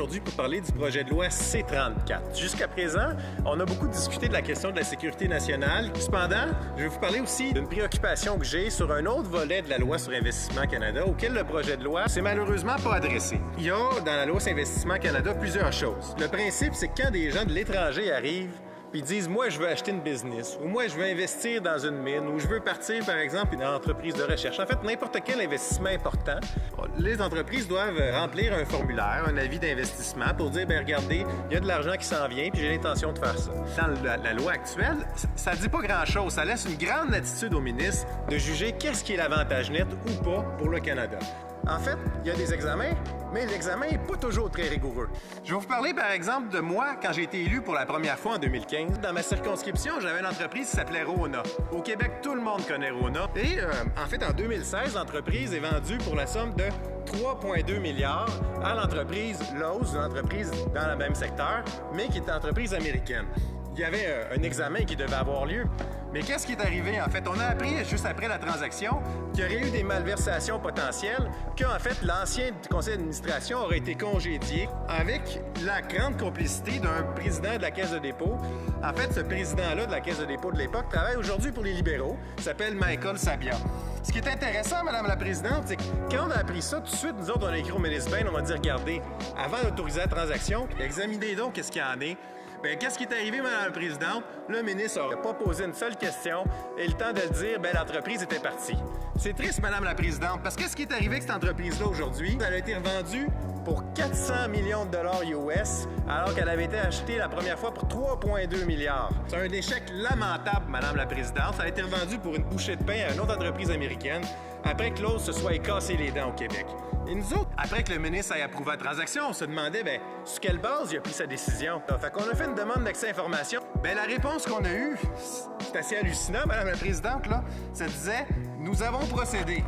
aujourd'hui pour parler du projet de loi C-34. Jusqu'à présent, on a beaucoup discuté de la question de la sécurité nationale. Cependant, je vais vous parler aussi d'une préoccupation que j'ai sur un autre volet de la loi sur Investissement Canada auquel le projet de loi s'est malheureusement pas adressé. Il y a dans la loi sur Investissement Canada plusieurs choses. Le principe, c'est que quand des gens de l'étranger arrivent puis ils disent « Moi, je veux acheter une business » ou « Moi, je veux investir dans une mine » ou « Je veux partir, par exemple, une entreprise de recherche ». En fait, n'importe quel investissement important, les entreprises doivent remplir un formulaire, un avis d'investissement pour dire « Bien, regardez, il y a de l'argent qui s'en vient puis j'ai l'intention de faire ça ». Dans la loi actuelle, ça ne dit pas grand-chose. Ça laisse une grande latitude au ministre de juger qu'est-ce qui est l'avantage net ou pas pour le Canada. En fait, il y a des examens, mais l'examen n'est pas toujours très rigoureux. Je vais vous parler, par exemple, de moi quand j'ai été élu pour la première fois en 2015. Dans ma circonscription, j'avais une entreprise qui s'appelait Rona. Au Québec, tout le monde connaît Rona. Et en fait, en 2016, l'entreprise est vendue pour la somme de 3,2 milliards à l'entreprise Lowe's, une entreprise dans le même secteur, mais qui est une entreprise américaine. Il y avait un examen qui devait avoir lieu. Mais qu'est-ce qui est arrivé? En fait, on a appris juste après la transaction qu'il y aurait eu des malversations potentielles, qu'en fait, l'ancien conseil d'administration aurait été congédié avec la grande complicité d'un président de la Caisse de dépôt. En fait, ce président-là de la Caisse de dépôt de l'époque travaille aujourd'hui pour les libéraux. Il s'appelle Michael Sabia. Ce qui est intéressant, Madame la Présidente, c'est que quand on a appris ça, tout de suite, nous autres, on a écrit au ministre Bain, on va dire, regardez, avant d'autoriser la transaction, examinez donc qu'est-ce qu'il y en est. Bien, qu'est-ce qui est arrivé, Madame la Présidente? Le ministre n'a pas posé une seule question et le temps de le dire, bien, l'entreprise était partie. C'est triste, Madame la Présidente, parce que qu'est-ce qui est arrivé avec cette entreprise-là aujourd'hui? Elle a été revendue pour 400 millions de dollars US, alors qu'elle avait été achetée la première fois pour 3,2 milliards. C'est un échec lamentable, Madame la Présidente. Ça a été revendu pour une bouchée de pain à une autre entreprise américaine, après que l'autre se soit cassé les dents au Québec. Et nous autres, après que le ministre ait approuvé la transaction, on se demandait, bien, sur quelle base il a pris sa décision. Fait qu'on a fait une demande d'accès à information. Bien, la réponse qu'on a eue, c'est assez hallucinant, Madame la Présidente, là, ça disait « Nous avons procédé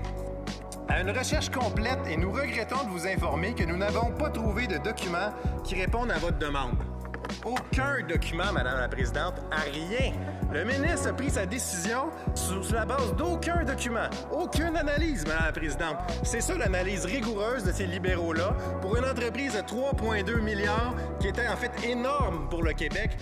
à une recherche complète et nous regrettons de vous informer que nous n'avons pas trouvé de documents qui répondent à votre demande. » Aucun document, Madame la Présidente, à rien. Le ministre a pris sa décision sur la base d'aucun document, aucune analyse, Madame la Présidente. C'est ça l'analyse rigoureuse de ces libéraux-là pour une entreprise de 3,2 milliards qui était en fait énorme pour le Québec.